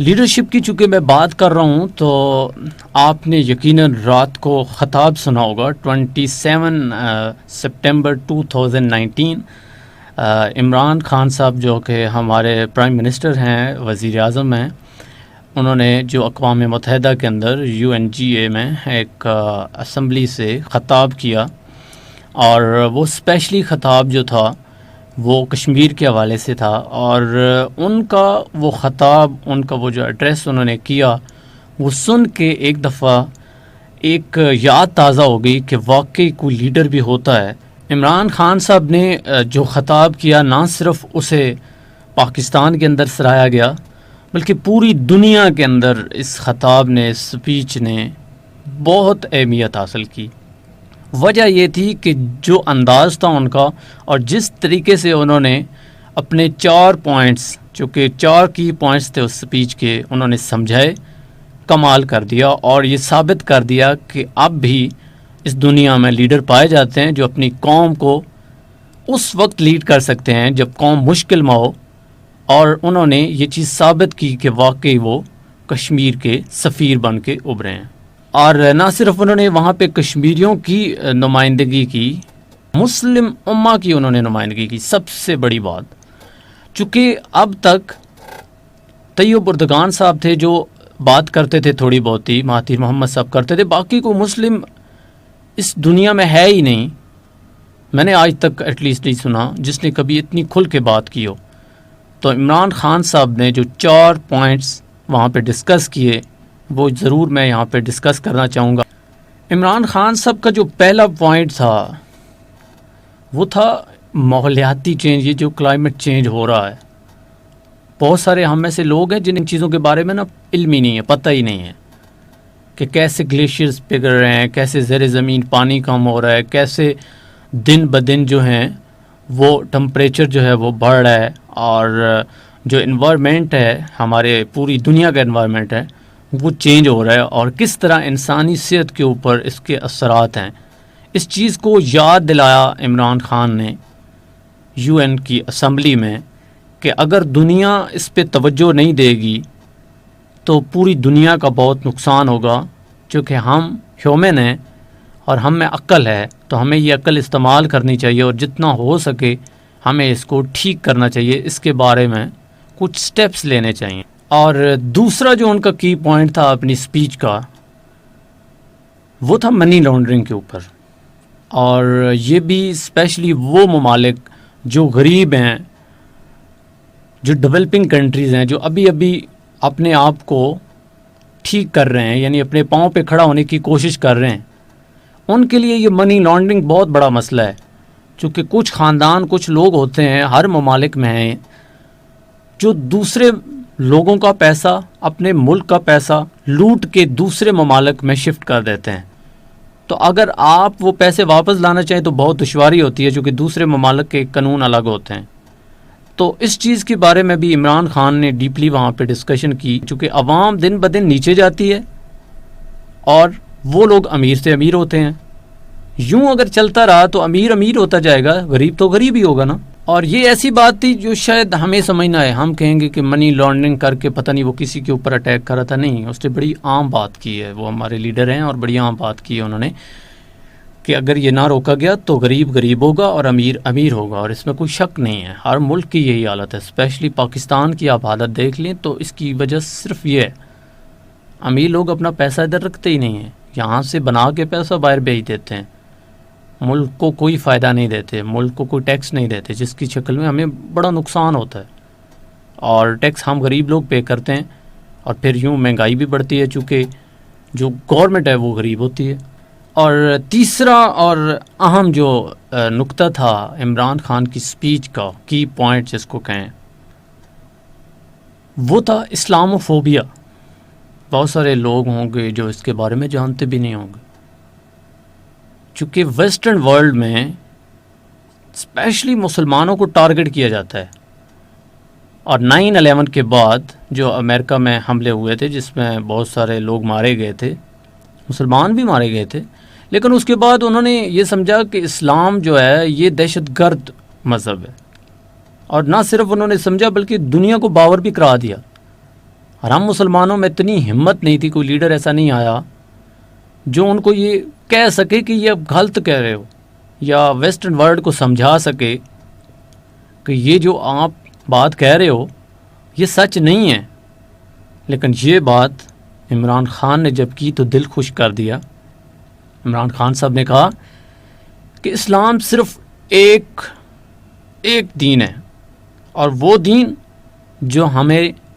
Leadership کی چونکہ میں بات کر رہا ہوں تو آپ نے یقیناً رات کو خطاب سنا ہوگا 27 سپٹمبر 2019 عمران خان صاحب جو کہ ہمارے پرائم منسٹر ہیں، وزیر اعظم ہیں، انہوں نے جو اقوام متحدہ کے اندر UNGA میں ایک اسمبلی سے خطاب کیا، اور وہ اسپیشلی خطاب جو تھا وہ کشمیر کے حوالے سے تھا، اور ان کا وہ خطاب، ان کا وہ جو ایڈریس انہوں نے کیا، وہ سن کے ایک دفعہ ایک یاد تازہ ہو گئی کہ واقعی کوئی لیڈر بھی ہوتا ہے۔ عمران خان صاحب نے جو خطاب کیا، نہ صرف اسے پاکستان کے اندر سراہا گیا بلکہ پوری دنیا کے اندر اس خطاب نے، اس سپیچ نے بہت اہمیت حاصل کی۔ وجہ یہ تھی کہ جو انداز تھا ان کا، اور جس طریقے سے انہوں نے اپنے 4 پوائنٹس، چونکہ 4 کی پوائنٹس تھے اس سپیچ کے، انہوں نے سمجھائے، کمال کر دیا، اور یہ ثابت کر دیا کہ اب بھی اس دنیا میں لیڈر پائے جاتے ہیں جو اپنی قوم کو اس وقت لیڈ کر سکتے ہیں جب قوم مشکل میں ہو، اور انہوں نے یہ چیز ثابت کی کہ واقعی وہ کشمیر کے سفیر بن کے ابھرے ہیں۔ اور نہ صرف انہوں نے وہاں پہ کشمیریوں کی نمائندگی کی، مسلم امہ کی انہوں نے نمائندگی کی۔ سب سے بڑی بات، چونکہ اب تک طیب اردگان صاحب تھے جو بات کرتے تھے، تھوڑی بہت ہی مہاتیر محمد صاحب کرتے تھے، باقی کو مسلم اس دنیا میں ہے ہی نہیں۔ میں نے آج تک ایٹ لیسٹ نہیں سنا جس نے کبھی اتنی کھل کے بات کی ہو۔ تو عمران خان صاحب نے جو 4 پوائنٹس وہاں پہ ڈسکس کیے، وہ ضرور میں یہاں پہ ڈسکس کرنا چاہوں گا۔ عمران خان صاحب کا جو پہلا پوائنٹ تھا وہ تھا ماحولیاتی چینج، یہ جو کلائمیٹ چینج ہو رہا ہے۔ بہت سارے ہم میں سے لوگ ہیں جن ان چیزوں کے بارے میں علم ہی نہیں ہے، پتہ ہی نہیں ہے کہ کیسے گلیشیئرز پگھل رہے ہیں، کیسے زیر زمین پانی کم ہو رہا ہے، کیسے دن بدن جو ہیں وہ ٹمپریچر جو ہے وہ بڑھ رہا ہے، اور جو انوائرمنٹ ہے، ہمارے پوری دنیا کا انوائرمنٹ ہے، وہ چینج ہو رہا ہے، اور کس طرح انسانی صحت کے اوپر اس کے اثرات ہیں۔ اس چیز کو یاد دلایا عمران خان نے UN کی اسمبلی میں کہ اگر دنیا اس پہ توجہ نہیں دے گی تو پوری دنیا کا بہت نقصان ہوگا، چونکہ ہم ہیومن ہیں اور ہم میں عقل ہے، تو ہمیں یہ عقل استعمال کرنی چاہیے، اور جتنا ہو سکے ہمیں اس کو ٹھیک کرنا چاہیے، اس کے بارے میں کچھ سٹیپس لینے چاہیے۔ اور دوسرا جو ان کا کی پوائنٹ تھا اپنی سپیچ کا، وہ تھا منی لانڈرنگ کے اوپر، اور یہ بھی اسپیشلی وہ ممالک جو غریب ہیں، جو ڈیولپنگ کنٹریز ہیں، جو ابھی ابھی اپنے آپ کو ٹھیک کر رہے ہیں، یعنی اپنے پاؤں پہ کھڑا ہونے کی کوشش کر رہے ہیں، ان کے لیے یہ منی لانڈرنگ بہت بڑا مسئلہ ہے۔ چونکہ کچھ خاندان، کچھ لوگ ہوتے ہیں ہر ممالک میں ہیں جو دوسرے لوگوں کا پیسہ، اپنے ملک کا پیسہ لوٹ کے دوسرے ممالک میں شفٹ کر دیتے ہیں۔ تو اگر آپ وہ پیسے واپس لانا چاہیں تو بہت دشواری ہوتی ہے، چونکہ دوسرے ممالک کے قانون الگ ہوتے ہیں۔ تو اس چیز کے بارے میں بھی عمران خان نے ڈیپلی وہاں پہ ڈسکشن کی، چونکہ عوام دن بدن نیچے جاتی ہے اور وہ لوگ امیر سے امیر ہوتے ہیں۔ یوں اگر چلتا رہا تو امیر امیر ہوتا جائے گا، غریب تو غریب ہی ہوگا نا۔ اور یہ ایسی بات تھی جو شاید ہمیں سمجھنا ہے، ہم کہیں گے کہ منی لانڈرنگ کر کے پتہ نہیں وہ کسی کے اوپر اٹیک کر رہا تھا، نہیں، اس نے بڑی عام بات کی ہے، وہ ہمارے لیڈر ہیں اور بڑی عام بات کی ہے انہوں نے، کہ اگر یہ نہ روکا گیا تو غریب غریب ہوگا اور امیر امیر ہوگا، اور اس میں کوئی شک نہیں ہے۔ ہر ملک کی یہی حالت ہے، اسپیشلی پاکستان کی آپ حالت دیکھ لیں تو اس کی وجہ صرف یہ ہے، امیر لوگ اپنا پیسہ ادھر رکھتے ہی نہیں ہیں، یہاں سے بنا کے پیسہ باہر بھیج دیتے ہیں، ملک کو کوئی فائدہ نہیں دیتے، ملک کو کوئی ٹیکس نہیں دیتے، جس کی شکل میں ہمیں بڑا نقصان ہوتا ہے، اور ٹیکس ہم غریب لوگ پے کرتے ہیں، اور پھر یوں مہنگائی بھی بڑھتی ہے، چونکہ جو گورنمنٹ ہے وہ غریب ہوتی ہے۔ اور تیسرا اور اہم جو نقطہ تھا عمران خان کی سپیچ کا، کی پوائنٹ جس کو کہیں، وہ تھا اسلاموفوبیا۔ بہت سارے لوگ ہوں گے جو اس کے بارے میں جانتے بھی نہیں ہوں گے، چونکہ ویسٹرن ورلڈ میں اسپیشلی مسلمانوں کو ٹارگٹ کیا جاتا ہے، اور 9/11 کے بعد جو امریکہ میں حملے ہوئے تھے جس میں بہت سارے لوگ مارے گئے تھے، مسلمان بھی مارے گئے تھے، لیکن اس کے بعد انہوں نے یہ سمجھا کہ اسلام جو ہے یہ دہشت گرد مذہب ہے، اور نہ صرف انہوں نے سمجھا بلکہ دنیا کو باور بھی کرا دیا۔ اور ہم مسلمانوں میں اتنی ہمت نہیں تھی، کوئی لیڈر ایسا نہیں آیا جو ان کو یہ کہہ سکے کہ یہ اب غلط کہہ رہے ہو، یا ویسٹرن ورلڈ کو سمجھا سکے کہ یہ جو آپ بات کہہ رہے ہو یہ سچ نہیں ہے۔ لیکن یہ بات عمران خان نے جب کی تو دل خوش کر دیا۔ عمران خان صاحب نے کہا کہ اسلام صرف ایک دین ہے، اور وہ دین جو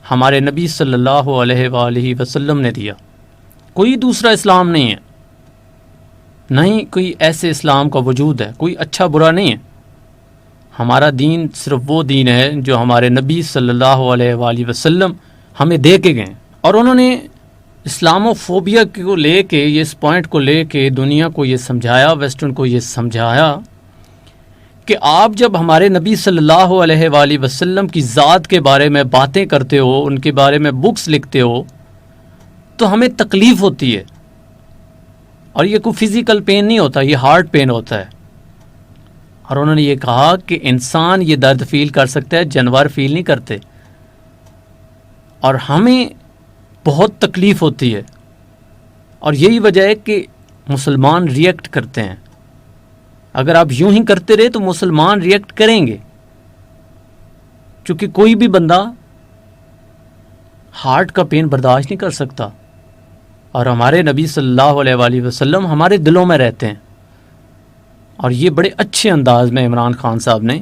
ہمارے نبی صلی اللہ علیہ وآلہ وسلم نے دیا، کوئی دوسرا اسلام نہیں ہے، نہ ہی کوئی ایسے اسلام کا وجود ہے، کوئی اچھا برا نہیں ہے۔ ہمارا دین صرف وہ دین ہے جو ہمارے نبی صلی اللہ علیہ وآلہ وسلم ہمیں دے کے گئے، اور انہوں نے اسلامو فوبیا کو لے کے، اس پوائنٹ کو لے کے دنیا کو یہ سمجھایا، ویسٹرن کو یہ سمجھایا کہ آپ جب ہمارے نبی صلی اللہ علیہ وآلہ وسلم کی ذات کے بارے میں باتیں کرتے ہو، ان کے بارے میں بکس لکھتے ہو، تو ہمیں تکلیف ہوتی ہے، اور یہ کوئی فزیکل پین نہیں ہوتا، یہ ہارٹ پین ہوتا ہے۔ اور انہوں نے یہ کہا کہ انسان یہ درد فیل کر سکتا ہے، جانور فیل نہیں کرتے، اور ہمیں بہت تکلیف ہوتی ہے، اور یہی وجہ ہے کہ مسلمان ریئیکٹ کرتے ہیں۔ اگر آپ یوں ہی کرتے رہے تو مسلمان ریئیکٹ کریں گے، چونکہ کوئی بھی بندہ ہارٹ کا پین برداشت نہیں کر سکتا، اور ہمارے نبی صلی اللہ علیہ وآلہ وسلم ہمارے دلوں میں رہتے ہیں۔ اور یہ بڑے اچھے انداز میں عمران خان صاحب نے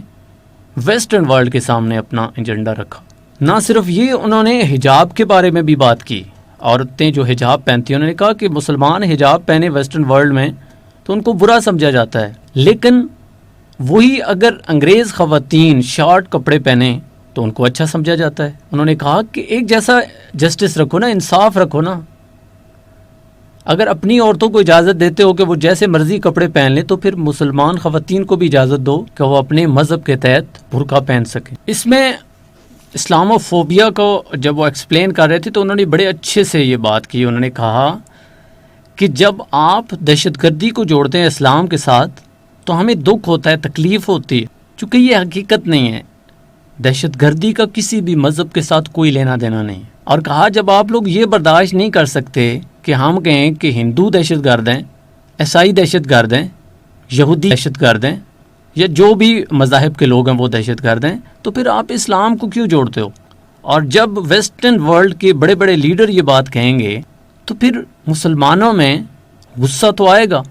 ویسٹرن ورلڈ کے سامنے اپنا ایجنڈا رکھا۔ نہ صرف یہ، انہوں نے حجاب کے بارے میں بھی بات کی۔ عورتیں جو حجاب پہنتی ہیں، انہوں نے کہا کہ مسلمان حجاب پہنے ویسٹرن ورلڈ میں تو ان کو برا سمجھا جاتا ہے، لیکن وہی اگر انگریز خواتین شارٹ کپڑے پہنیں تو ان کو اچھا سمجھا جاتا ہے۔ انہوں نے کہا کہ ایک جیسا جسٹس رکھو نا، انصاف رکھو نا۔ اگر اپنی عورتوں کو اجازت دیتے ہو کہ وہ جیسے مرضی کپڑے پہن لیں، تو پھر مسلمان خواتین کو بھی اجازت دو کہ وہ اپنے مذہب کے تحت برقع پہن سکیں۔ اس میں اسلامو فوبیا کو جب وہ ایکسپلین کر رہے تھے تو انہوں نے بڑے اچھے سے یہ بات کی۔ انہوں نے کہا کہ جب آپ دہشت گردی کو جوڑتے ہیں اسلام کے ساتھ تو ہمیں دکھ ہوتا ہے، تکلیف ہوتی ہے، چونکہ یہ حقیقت نہیں ہے۔ دہشت گردی کا کسی بھی مذہب کے ساتھ کوئی لینا دینا نہیں ہے۔ اور کہا جب آپ لوگ یہ برداشت نہیں کر سکتے کہ ہم کہیں کہ ہندو دہشت گرد ہیں، عیسائی دہشت گرد ہیں، یہودی دہشت گرد ہیں، یا جو بھی مذاہب کے لوگ ہیں وہ دہشت گرد ہیں، تو پھر آپ اسلام کو کیوں جوڑتے ہو؟ اور جب ویسٹرن ورلڈ کے بڑے بڑے لیڈر یہ بات کہیں گے تو پھر مسلمانوں میں غصہ تو آئے گا،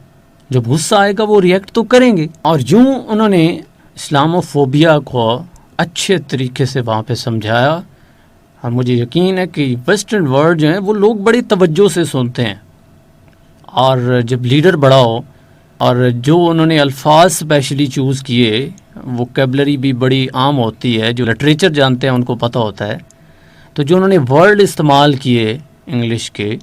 جب غصہ آئے گا وہ ریئیکٹ تو کریں گے۔ اور یوں انہوں نے اسلامو فوبیا کو اچھے طریقے سے وہاں پہ سمجھایا، اور مجھے یقین ہے کہ ویسٹرن ورلڈ جو ہیں وہ لوگ بڑی توجہ سے سنتے ہیں، اور جب لیڈر بڑا ہو اور جو انہوں نے الفاظ اسپیشلی چوز کیے، ووکیبلری بھی بڑی عام ہوتی ہے، جو لٹریچر جانتے ہیں ان کو پتہ ہوتا ہے، تو جو انہوں نے ورڈ استعمال کیے انگلش کے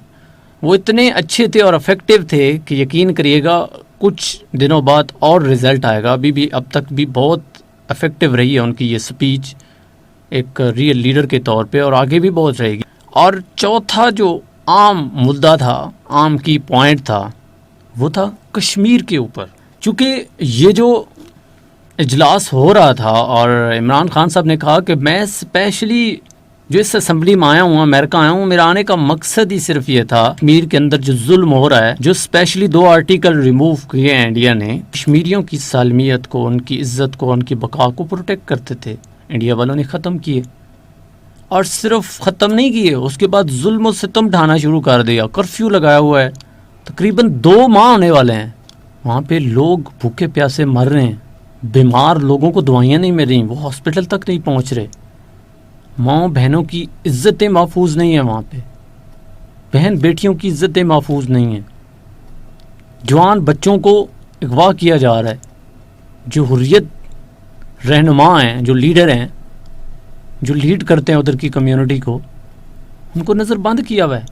وہ اتنے اچھے تھے اور افیکٹو تھے کہ یقین کریے گا کچھ دنوں بعد اور رزلٹ آئے گا۔ ابھی بھی اب تک بھی بہت افیکٹو رہی ہے ان کی یہ سپیچ ایک ریئل لیڈر کے طور پہ، اور آگے بھی بہت رہے گی۔ اور چوتھا جو عام مدعا تھا، عام کی پوائنٹ تھا، وہ تھا کشمیر کے اوپر۔ چونکہ یہ جو اجلاس ہو رہا تھا اور عمران خان صاحب نے کہا کہ میں اسپیشلی جو اس اسمبلی میں آیا ہوں، امریکہ آیا ہوں، میرا آنے کا مقصد ہی صرف یہ تھا کشمیر کے اندر جو ظلم ہو رہا ہے، جو اسپیشلی 2 آرٹیکل ریموو کیے ہیں انڈیا نے، کشمیریوں کی سالمیت کو، ان کی عزت کو، ان کی بقا کو پروٹیکٹ کرتے تھے، انڈیا والوں نے ختم کیے۔ اور صرف ختم نہیں کیے، اس کے بعد ظلم و ستم ڈھانا شروع کر دیا، کرفیو لگایا ہوا ہے، تقریباً 2 ماہ ہونے والے ہیں۔ وہاں پہ لوگ بھوکے پیاسے مر رہے ہیں، بیمار لوگوں کو دوائیاں نہیں مل رہی، وہ ہاسپٹل تک نہیں پہنچ رہے، ماں بہنوں کی عزتیں محفوظ نہیں ہیں، وہاں پہ بہن بیٹیوں کی عزتیں محفوظ نہیں ہیں، جوان بچوں کو اغوا کیا جا رہا ہے۔ جو حریت رہنما ہیں، جو لیڈر ہیں، جو لیڈ کرتے ہیں ادھر کی کمیونٹی کو، ان کو نظر بند کیا ہوا ہے،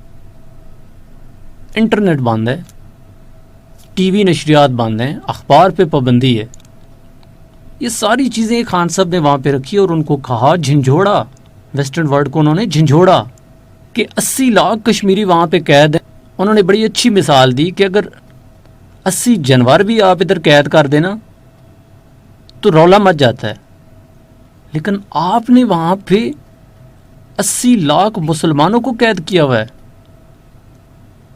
انٹرنیٹ بند ہے، ٹی وی نشریات بند ہیں، اخبار پہ پابندی ہے۔ یہ ساری چیزیں خان صاحب نے وہاں پہ رکھی اور ان کو کہا، جھنجھوڑا ویسٹرن ورلڈ کو، انہوں نے جھنجھوڑا کہ 80 لاکھ کشمیری وہاں پہ قید ہیں۔ انہوں نے بڑی اچھی مثال دی کہ اگر 80 جانور بھی آپ ادھر قید کر دینا تو رولا مچ جاتا ہے، لیکن آپ نے وہاں پہ 80 لاکھ مسلمانوں کو قید کیا ہوا ہے،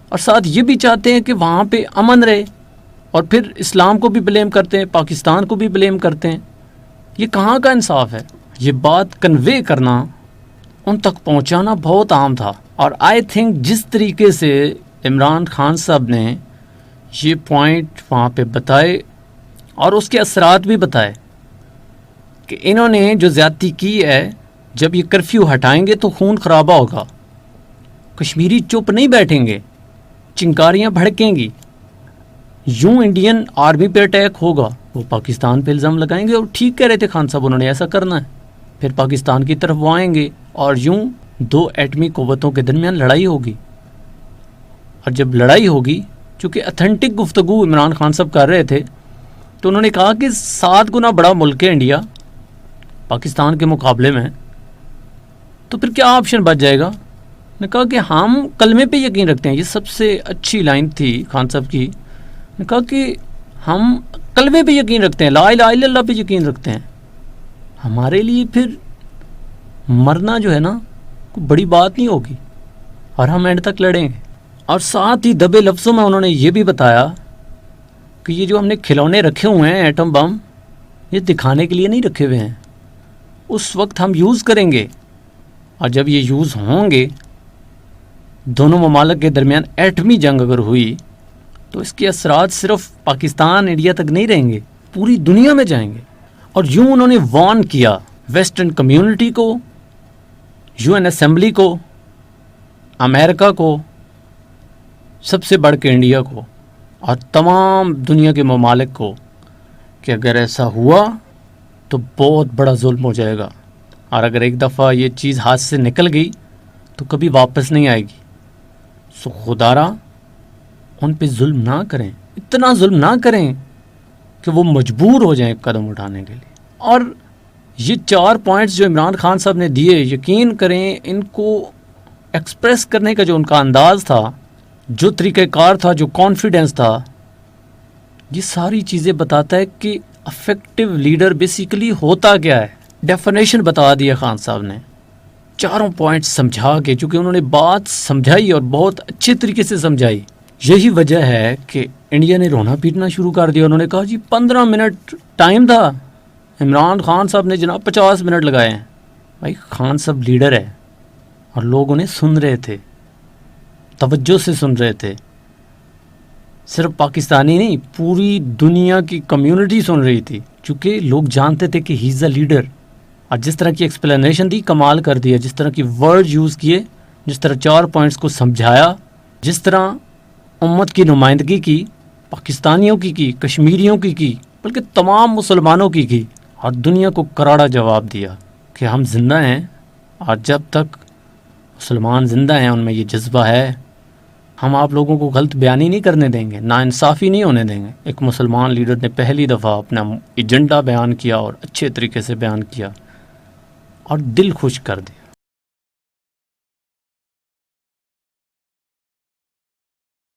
اور ساتھ یہ بھی چاہتے ہیں کہ وہاں پہ امن رہے، اور پھر اسلام کو بھی بلیم کرتے ہیں، پاکستان کو بھی بلیم کرتے ہیں۔ یہ کہاں کا انصاف ہے؟ یہ بات کنوے کرنا، ان تک پہنچانا بہت عام تھا، اور آئی تھنک جس طریقے سے عمران خان صاحب نے یہ پوائنٹ وہاں پہ بتائے اور اس کے اثرات بھی بتائے کہ انہوں نے جو زیادتی کی ہے، جب یہ کرفیو ہٹائیں گے تو خون خرابہ ہوگا، کشمیری چپ نہیں بیٹھیں گے، چنگاریاں بھڑکیں گی، یوں انڈین آرمی پہ اٹیک ہوگا، وہ پاکستان پہ الزام لگائیں گے۔ اور ٹھیک کہہ رہے تھے خان صاحب، انہوں نے ایسا کرنا ہے، پھر پاکستان کی طرف وہ آئیں گے اور یوں 2 ایٹمی قوتوں کے درمیان لڑائی ہوگی۔ اور جب لڑائی ہوگی، چونکہ اتھینٹک گفتگو عمران خان صاحب کر رہے تھے، تو انہوں نے کہا کہ 7 گنا بڑا ملک ہے انڈیا پاکستان کے مقابلے میں، تو پھر کیا آپشن بچ جائے گا؟ نے کہا کہ ہم کلمے پہ یقین رکھتے ہیں۔ یہ سب سے اچھی لائن تھی خان صاحب کی، نے کہا کہ ہم کلمے پہ یقین رکھتے ہیں، لا الہ الا اللہ پہ یقین رکھتے ہیں، ہمارے لیے پھر مرنا جو ہے نا کوئی بڑی بات نہیں ہوگی، اور ہم اینڈ تک لڑیں گے۔ اور ساتھ ہی دبے لفظوں میں انہوں نے یہ بھی بتایا کہ یہ جو ہم نے کھلونے رکھے ہوئے ہیں ایٹم بم، یہ دکھانے کے لیے نہیں رکھے ہوئے ہیں، اس وقت ہم یوز کریں گے، اور جب یہ یوز ہوں گے، دونوں ممالک کے درمیان ایٹمی جنگ اگر ہوئی تو اس کے اثرات صرف پاکستان انڈیا تک نہیں رہیں گے، پوری دنیا میں جائیں گے۔ اور یوں انہوں نے وارن کیا ویسٹرن کمیونٹی کو، یو این اسمبلی کو، امریکہ کو، سب سے بڑھ کے انڈیا کو، اور تمام دنیا کے ممالک کو، کہ اگر ایسا ہوا تو بہت بڑا ظلم ہو جائے گا، اور اگر ایک دفعہ یہ چیز ہاتھ سے نکل گئی تو کبھی واپس نہیں آئے گی۔ سو خدارا ان پہ ظلم نہ کریں، اتنا ظلم نہ کریں کہ وہ مجبور ہو جائیں قدم اٹھانے کے لیے۔ اور یہ 4 پوائنٹس جو عمران خان صاحب نے دیے، یقین کریں ان کو ایکسپریس کرنے کا جو ان کا انداز تھا، جو طریقہ کار تھا، جو کانفیڈنس تھا، یہ ساری چیزیں بتاتا ہے کہ افیکٹو لیڈر بیسیکلی ہوتا کیا ہے۔ ڈیفینیشن بتا دیا خان صاحب نے 4 پوائنٹ سمجھا کے، چونکہ انہوں نے بات سمجھائی اور بہت اچھے طریقے سے سمجھائی۔ یہی وجہ ہے کہ انڈیا نے رونا پیٹنا شروع کر دیا۔ انہوں نے کہا جی 15 منٹ ٹائم تھا، عمران خان صاحب نے جناب 50 منٹ لگائے ہیں۔ بھائی خان صاحب لیڈر ہے، اور لوگ انہیں سن رہے تھے، توجہ سے سن رہے تھے، صرف پاکستانی نہیں، پوری دنیا کی کمیونٹی سن رہی تھی، چونکہ لوگ جانتے تھے کہ ہی از اے لیڈر۔ اور جس طرح کی ایکسپلینیشن دی، کمال کر دیا، جس طرح کی ورڈ یوز کیے، جس طرح 4 پوائنٹس کو سمجھایا، جس طرح امت کی نمائندگی کی، پاکستانیوں کی کشمیریوں کی، بلکہ تمام مسلمانوں کی، اور دنیا کو کراڑا جواب دیا کہ ہم زندہ ہیں، اور جب تک مسلمان زندہ ہیں، ان میں یہ جذبہ ہے، ہم آپ لوگوں کو غلط بیانی نہیں کرنے دیں گے، ناانصافی نہیں ہونے دیں گے۔ ایک مسلمان لیڈر نے پہلی دفعہ اپنا ایجنڈا بیان کیا، اور اچھے طریقے سے بیان کیا، اور دل خوش کر دیا۔